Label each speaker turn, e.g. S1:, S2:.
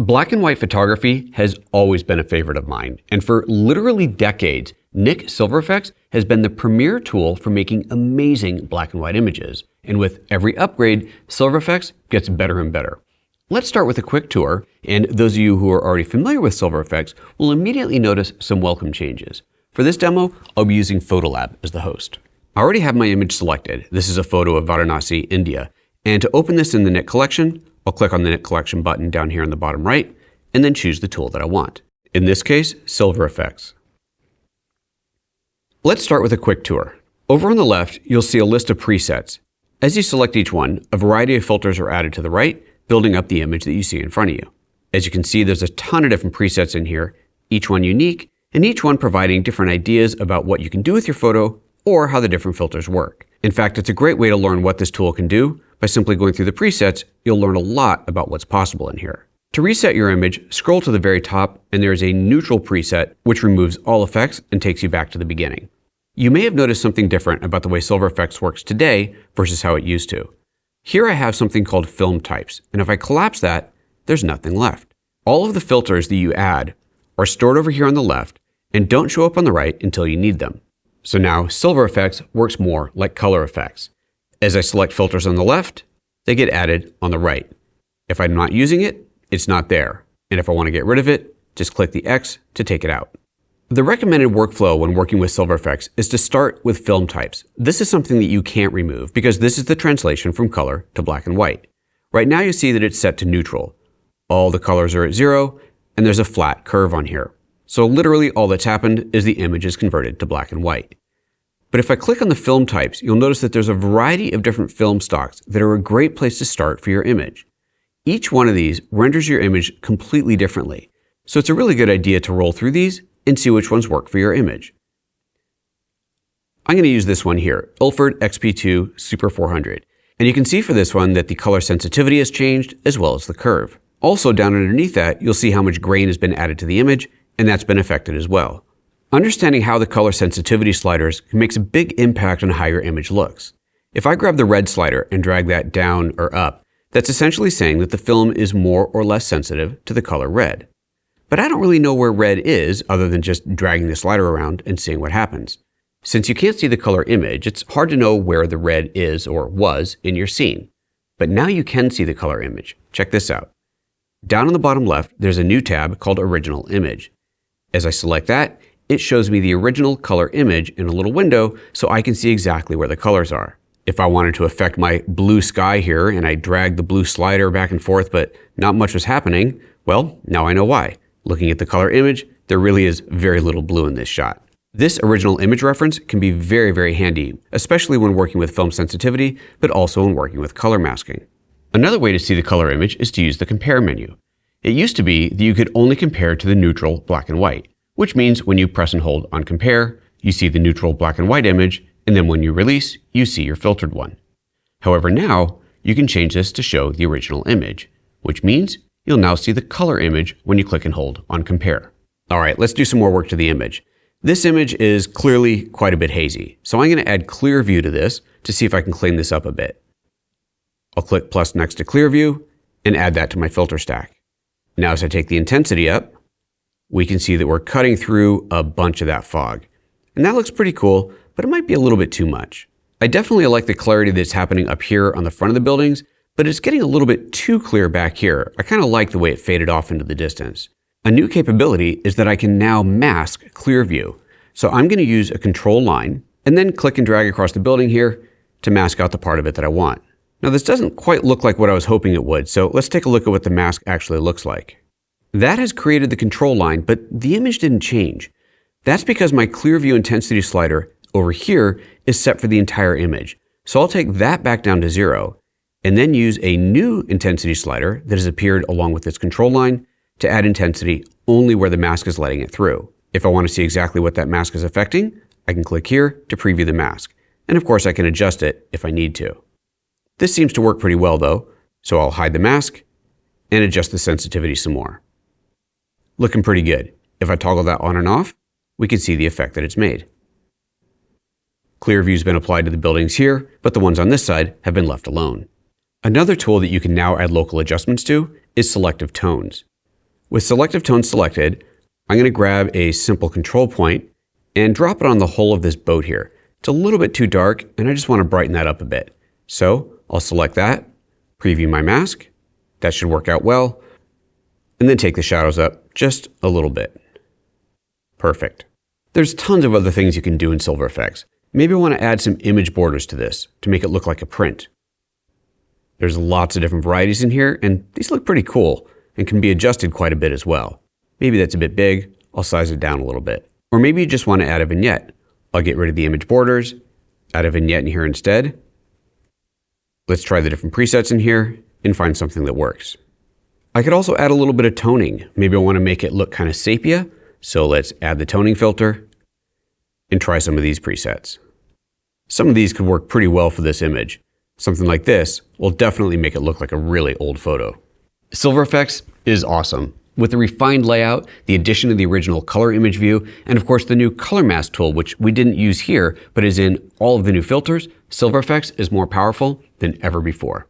S1: Black and white photography has always been a favorite of mine, and for literally decades, Nik Silver Efex has been the premier tool for making amazing black and white images. And with every upgrade, Silver Efex gets better and better. Let's start with a quick tour, and those of you who are already familiar with Silver Efex will immediately notice some welcome changes. For this demo, I'll be using Photolab as the host. I already have my image selected. This is a photo of Varanasi, India. And to open this in the Nik collection, I'll click on the Nik collection button down here on the bottom right, and then choose the tool that I want. In this case, Silver Efex. Let's start with a quick tour. Over on the left, you'll see a list of presets. As you select each one, a variety of filters are added to the right, building up the image that you see in front of you. As you can see, there's a ton of different presets in here, each one unique, and each one providing different ideas about what you can do with your photo or how the different filters work. In fact, it's a great way to learn what this tool can do. By simply going through the presets, you'll learn a lot about what's possible in here. To reset your image, scroll to the very top, and there is a neutral preset which removes all effects and takes you back to the beginning. You may have noticed something different about the way Silver Efex works today versus how it used to. Here I have something called film types, and if I collapse that, there's nothing left. All of the filters that you add are stored over here on the left and don't show up on the right until you need them. So now Silver Efex works more like color effects. As I select filters on the left, they get added on the right. If I'm not using it, it's not there. And if I want to get rid of it, just click the X to take it out. The recommended workflow when working with Silver Efex is to start with film types. This is something that you can't remove because this is the translation from color to black and white. Right now you see that it's set to neutral. All the colors are at 0, and there's a flat curve on here. So literally all that's happened is the image is converted to black and white. But if I click on the film types, you'll notice that there's a variety of different film stocks that are a great place to start for your image. Each one of these renders your image completely differently. So it's a really good idea to roll through these and see which ones work for your image. I'm going to use this one here, Ilford XP2 Super 400. And you can see for this one that the color sensitivity has changed as well as the curve. Also down underneath that, you'll see how much grain has been added to the image, and that's been affected as well. Understanding how the color sensitivity sliders makes a big impact on how your image looks. If I grab the red slider and drag that down or up, that's essentially saying that the film is more or less sensitive to the color red. But I don't really know where red is other than just dragging the slider around and seeing what happens. Since you can't see the color image, it's hard to know where the red is or was in your scene. But now you can see the color image. Check this out. Down on the bottom left, there's a new tab called Original Image. As I select that, it shows me the original color image in a little window so I can see exactly where the colors are. If I wanted to affect my blue sky here and I dragged the blue slider back and forth but not much was happening, well, now I know why. Looking at the color image, there really is very little blue in this shot. This original image reference can be very, very handy, especially when working with film sensitivity, but also when working with color masking. Another way to see the color image is to use the compare menu. It used to be that you could only compare to the neutral black and white, which means when you press and hold on compare, you see the neutral black and white image, and then when you release, you see your filtered one. However, now you can change this to show the original image, which means you'll now see the color image when you click and hold on compare. All right, let's do some more work to the image. This image is clearly quite a bit hazy, so I'm going to add clear view to this to see if I can clean this up a bit. I'll click plus next to clear view and add that to my filter stack. Now as I take the intensity up, we can see that we're cutting through a bunch of that fog. And that looks pretty cool, but it might be a little bit too much. I definitely like the clarity that's happening up here on the front of the buildings, but it's getting a little bit too clear back here. I kind of like the way it faded off into the distance. A new capability is that I can now mask clear view. So I'm going to use a control line and then click and drag across the building here to mask out the part of it that I want. Now this doesn't quite look like what I was hoping it would, so let's take a look at what the mask actually looks like. That has created the control line, but the image didn't change. That's because my clear view intensity slider over here is set for the entire image. So I'll take that back down to 0 and then use a new intensity slider that has appeared along with this control line to add intensity only where the mask is letting it through. If I want to see exactly what that mask is affecting, I can click here to preview the mask. And of course I can adjust it if I need to. This seems to work pretty well though, so I'll hide the mask and adjust the sensitivity some more. Looking pretty good. If I toggle that on and off, we can see the effect that it's made. Clear view's been applied to the buildings here, but the ones on this side have been left alone. Another tool that you can now add local adjustments to is selective tones. With selective tone selected, I'm going to grab a simple control point and drop it on the hull of this boat here. It's a little bit too dark, and I just want to brighten that up a bit. So I'll select that, preview my mask. That should work out well. And then take the shadows up just a little bit. Perfect. There's tons of other things you can do in Silver Efex. Maybe I want to add some image borders to this to make it look like a print. There's lots of different varieties in here, and these look pretty cool and can be adjusted quite a bit as well. Maybe that's a bit big, I'll size it down a little bit. Or maybe you just want to add a vignette. I'll get rid of the image borders, add a vignette in here instead. Let's try the different presets in here and find something that works. I could also add a little bit of toning. Maybe I want to make it look kind of sepia, so let's add the toning filter and try some of these presets. Some of these could work pretty well for this image. Something like this will definitely make it look like a really old photo. Silver Efex is awesome. With the refined layout, the addition of the original color image view, and of course the new color mask tool, which we didn't use here, but is in all of the new filters, Silver Efex is more powerful than ever before.